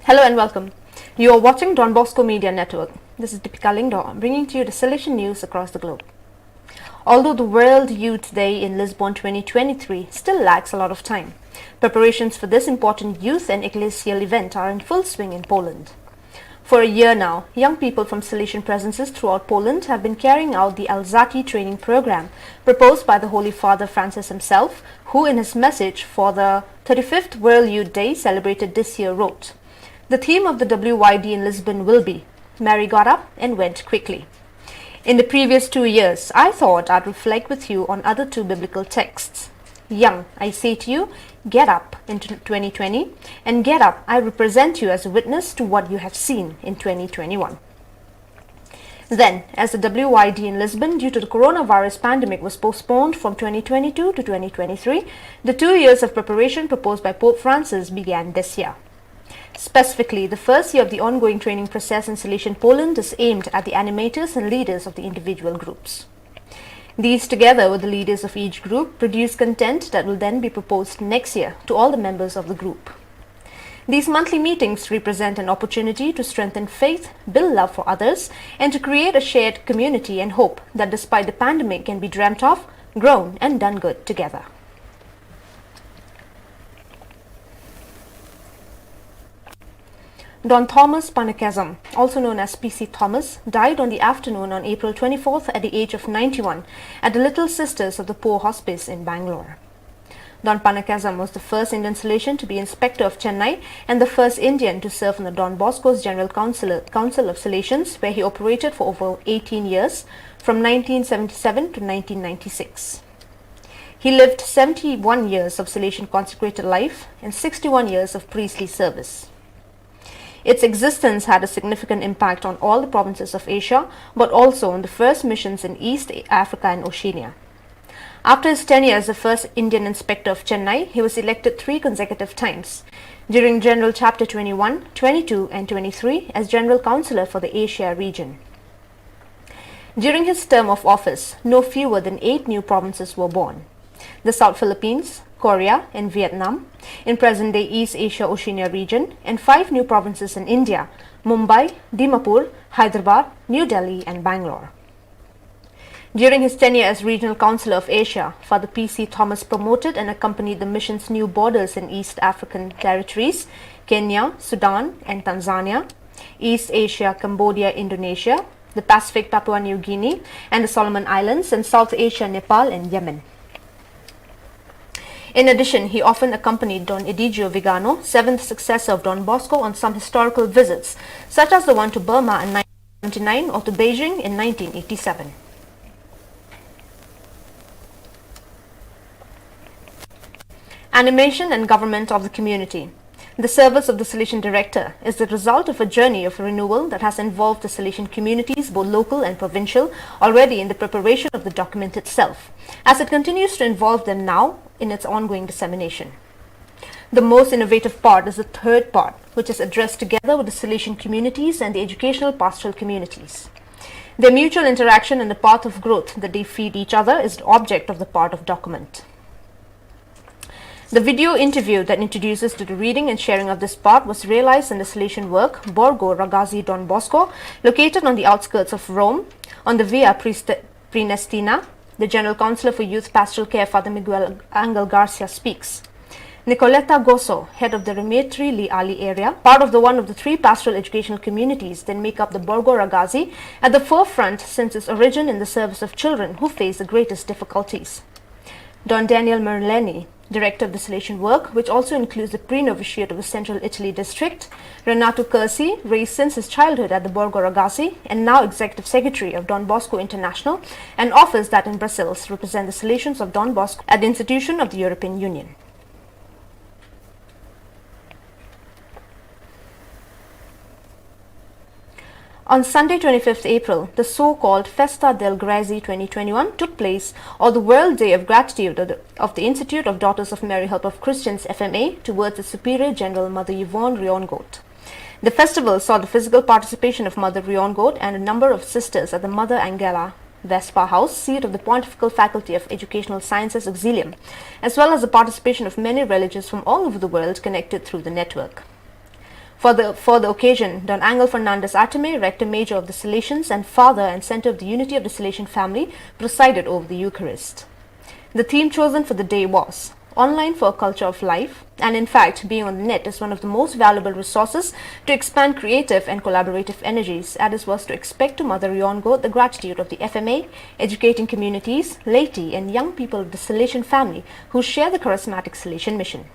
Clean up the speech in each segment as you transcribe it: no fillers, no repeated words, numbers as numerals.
Hello and welcome. You are watching Don Bosco Media Network. This is Deepika Lingdor, bringing to you the Salesian news across the globe. Although the World Youth Day in Lisbon 2023 still lacks a lot of time, preparations for this important youth and ecclesial event are in full swing in Poland. For a year now, young people from Salesian presences throughout Poland have been carrying out the Alzati training program proposed by the Holy Father Francis himself, who in his message for the 35th World Youth Day celebrated this year wrote, "The theme of the WYD in Lisbon will be, Mary got up and went quickly." In the previous 2 years, I thought I'd reflect with you on other two biblical texts. Young, I say to you, get up in 2020, and get up, I represent you as a witness to what you have seen in 2021. Then, as the WYD in Lisbon due to the coronavirus pandemic was postponed from 2022 to 2023, the 2 years of preparation proposed by Pope Francis began this year. Specifically, the first year of the ongoing training process in Salesian Poland is aimed at the animators and leaders of the individual groups. These, together with the leaders of each group, produce content that will then be proposed next year to all the members of the group. These monthly meetings represent an opportunity to strengthen faith, build love for others, and to create a shared community and hope that despite the pandemic can be dreamt of, grown and done good together. Don Thomas Panakazam, also known as PC Thomas, died on the afternoon on April 24th at the age of 91 at the Little Sisters of the Poor Hospice in Bangalore. Don Panakazam was the first Indian Salesian to be Inspector of Chennai and the first Indian to serve on the Don Bosco's General Council of Salesians, where he operated for over 18 years, from 1977 to 1996. He lived 71 years of Salesian consecrated life and 61 years of priestly service. Its existence had a significant impact on all the provinces of Asia, but also on the first missions in East Africa and Oceania. After his tenure as the first Indian Inspector of Chennai, he was elected 3 consecutive times, during General Chapter 21, 22 and 23 as General Councillor for the Asia region. During his term of office, no fewer than 8 new provinces were born: the South Philippines, Korea and Vietnam, in present-day East Asia Oceania region, and 5 new provinces in India: Mumbai, Dimapur, Hyderabad, New Delhi and Bangalore. During his tenure as Regional Councillor of Asia, Father PC Thomas promoted and accompanied the mission's new borders in East African territories, Kenya, Sudan and Tanzania, East Asia, Cambodia, Indonesia, the Pacific, Papua New Guinea and the Solomon Islands, and South Asia, Nepal and Yemen. In addition, he often accompanied Don Edigio Vigano, 7th successor of Don Bosco, on some historical visits, such as the one to Burma in 1979 or to Beijing in 1987. Animation and government of the community. The service of the Salesian Director is the result of a journey of renewal that has involved the Salesian communities, both local and provincial, already in the preparation of the document itself, as it continues to involve them now in its ongoing dissemination. The most innovative part is the third part, which is addressed together with the Salesian communities and the educational pastoral communities. Their mutual interaction and the path of growth that they feed each other is the object of the part of document. The video interview that introduces to the reading and sharing of this part was realized in the Salesian work Borgo Ragazzi Don Bosco, located on the outskirts of Rome, on the Via Prenestina. The General Councillor for Youth Pastoral Care, Father Miguel Angel Garcia, speaks. Nicoletta Gosso, head of the Remetri Li Ali area, part of one of the 3 pastoral educational communities that make up the Borgo Ragazzi, at the forefront since its origin in the service of children who face the greatest difficulties. Don Daniel Merleni, Director of the Salesian work, which also includes the pre-novitiate of the Central Italy district, Renato Cursi, raised since his childhood at the Borgo Ragazzi and now Executive Secretary of Don Bosco International, an office that in Brussels represents the Salesians of Don Bosco at the institution of the European Union. On Sunday 25th April, the so-called Festa del Grazie 2021 took place, or the World Day of Gratitude of the Institute of Daughters of Mary Help of Christians FMA towards the Superior General Mother Yvonne Riongoat. The festival saw the physical participation of Mother Riongoat and a number of sisters at the Mother Angela Vespa House, seat of the Pontifical Faculty of Educational Sciences Auxilium, as well as the participation of many religious from all over the world connected through the network. For the occasion, Don Angel Fernandez Atame, Rector Major of the Salesians and father and center of the unity of the Salesian family, presided over the Eucharist. The theme chosen for the day was Online for a Culture of Life, and in fact, being on the net is one of the most valuable resources to expand creative and collaborative energies, as was to expect to Mother Yongo the gratitude of the FMA, educating communities, laity, and young people of the Salesian family who share the charismatic Salesian mission.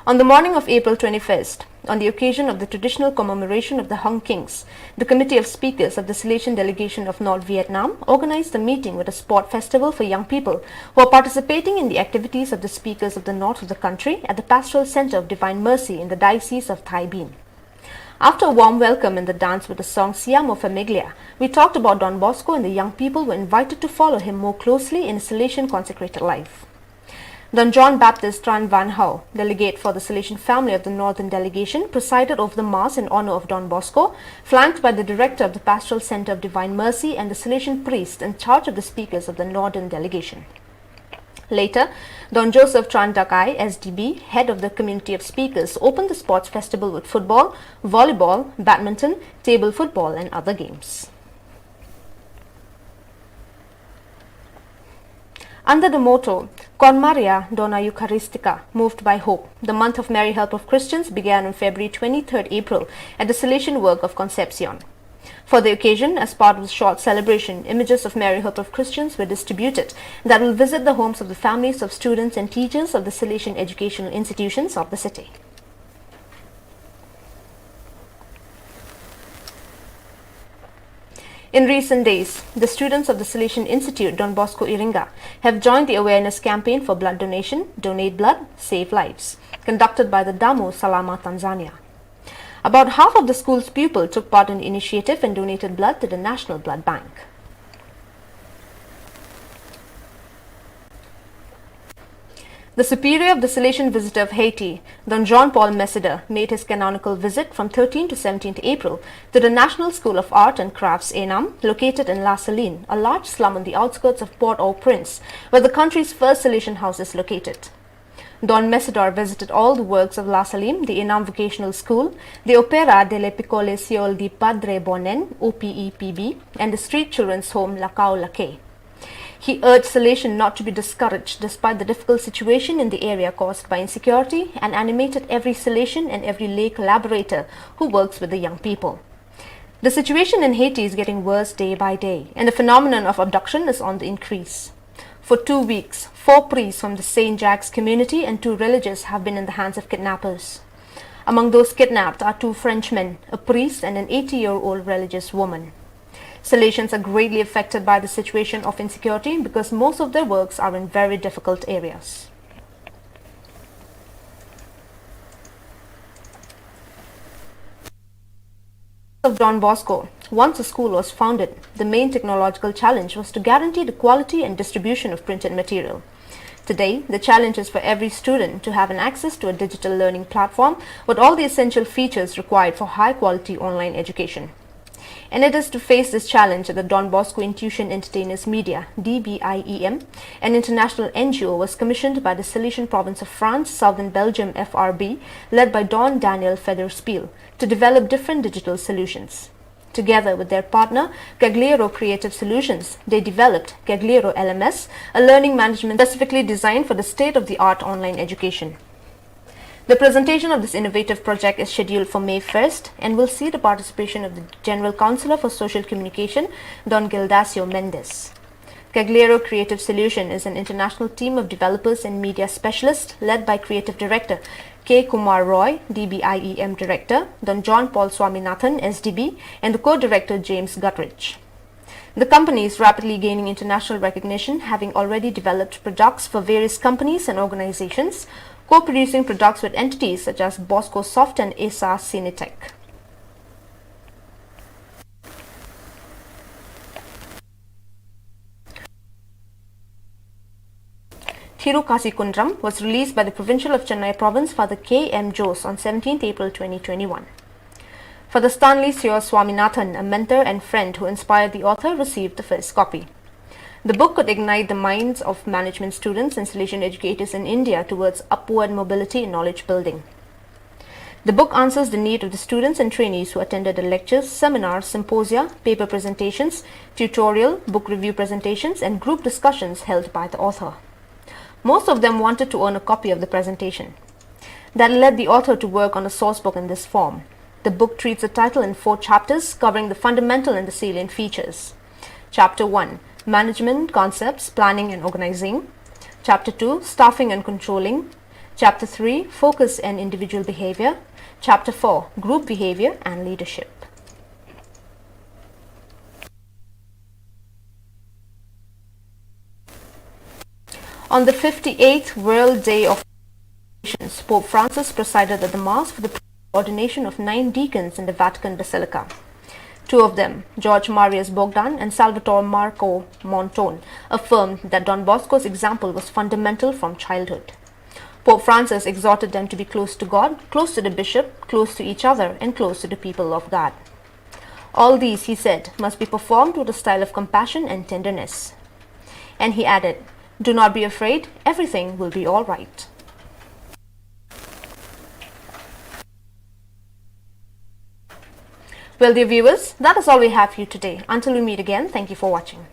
On the morning of April 21st, on the occasion of the traditional commemoration of the Hung Kings, the Committee of Speakers of the Salesian Delegation of North Vietnam organized a meeting with a sport festival for young people who are participating in the activities of the speakers of the north of the country at the Pastoral Center of Divine Mercy in the Diocese of Thai Binh. After a warm welcome and the dance with the song Siamo for Meghalaya, we talked about Don Bosco and the young people were invited to follow him more closely in his Salesian consecrated life. Don John Baptist Tran Van Hau, delegate for the Salesian family of the Northern Delegation, presided over the Mass in honor of Don Bosco, flanked by the director of the Pastoral Center of Divine Mercy and the Salesian priest in charge of the speakers of the Northern Delegation. Later, Don Joseph Tran Dakai, SDB, head of the Community of Speakers, opened the sports festival with football, volleyball, badminton, table football and other games. Under the motto, Con Maria Dona Eucharistica, moved by hope, the month of Mary Help of Christians began on February 23rd April at the Salesian work of Concepcion. For the occasion, as part of the short celebration, images of Mary Help of Christians were distributed that will visit the homes of the families of students and teachers of the Salesian educational institutions of the city. In recent days, the students of the Salesian Institute Don Bosco Iringa have joined the awareness campaign for blood donation, Donate Blood, Save Lives, conducted by the Damu Salama Tanzania. About half of the school's pupils took part in the initiative and donated blood to the National Blood Bank. The Superior of the Salesian Visitor of Haiti, Don Jean-Paul Messida, made his canonical visit from 13th to 17th April to the National School of Art and Crafts ENAM, located in La Saline, a large slum on the outskirts of Port-au-Prince, where the country's first Salesian house is located. Don Messidor visited all the works of La Saline, the ENAM Vocational School, the Opera delle Piccole Siole di Padre Bonen, OPEPB, and the street children's home Lacao Laque. He urged Salesian not to be discouraged despite the difficult situation in the area caused by insecurity and animated every Salesian and every lay collaborator who works with the young people. The situation in Haiti is getting worse day by day, and the phenomenon of abduction is on the increase. For 2 weeks, 4 priests from the St. Jacques community and 2 religious have been in the hands of kidnappers. Among those kidnapped are 2 Frenchmen, a priest and an 80-year-old religious woman. Salesians are greatly affected by the situation of insecurity because most of their works are in very difficult areas. Of Don Bosco, once the school was founded, the main technological challenge was to guarantee the quality and distribution of printed material. Today, the challenge is for every student to have an access to a digital learning platform with all the essential features required for high-quality online education. And it is to face this challenge that the Don Bosco Intuition Entertainers Media, DBIEM, an international NGO, was commissioned by the Salesian Province of France, Southern Belgium FRB, led by Don Daniel Federspiel, to develop different digital solutions. Together with their partner, Gagliero Creative Solutions, they developed Gagliero LMS, a learning management specifically designed for the state-of-the-art online education. The presentation of this innovative project is scheduled for May 1st and will see the participation of the General Counsellor for Social Communication, Don Gildacio Mendes. Gagliero Creative Solution is an international team of developers and media specialists led by Creative Director K. Kumar Roy, DBIEM Director, Don John Paul Swaminathan, SDB, and the Co-Director James Guttridge. The company is rapidly gaining international recognition, having already developed products for various companies and organizations, co-producing products with entities such as Bosco Soft and ESA Cinetech. Thirukasi Kundram was released by the Provincial of Chennai Province Father K. M. Jose on 17th April 2021. Father Stanley Sio Swaminathan, a mentor and friend who inspired the author, received the first copy. The book could ignite the minds of management students and Salesian educators in India towards upward mobility and knowledge building. The book answers the need of the students and trainees who attended the lectures, seminars, symposia, paper presentations, tutorial, book review presentations, and group discussions held by the author. Most of them wanted to own a copy of the presentation. That led the author to work on a source book in this form. The book treats the title in 4 chapters covering the fundamental and the salient features. Chapter 1. Management concepts, planning and organizing. Chapter 2. Staffing and controlling. Chapter 3. Focus and individual behavior. Chapter 4. Group behavior and leadership. On the 58th World Day of Missions, Pope Francis presided at the Mass for the ordination of 9 deacons in the Vatican Basilica. 2 of them, George Marius Bogdan and Salvatore Marco Montone, affirmed that Don Bosco's example was fundamental from childhood. Pope Francis exhorted them to be close to God, close to the bishop, close to each other, and close to the people of God. All these, he said, must be performed with a style of compassion and tenderness. And he added, "Do not be afraid, everything will be all right." Well, dear viewers, that is all we have for you today. Until we meet again, thank you for watching.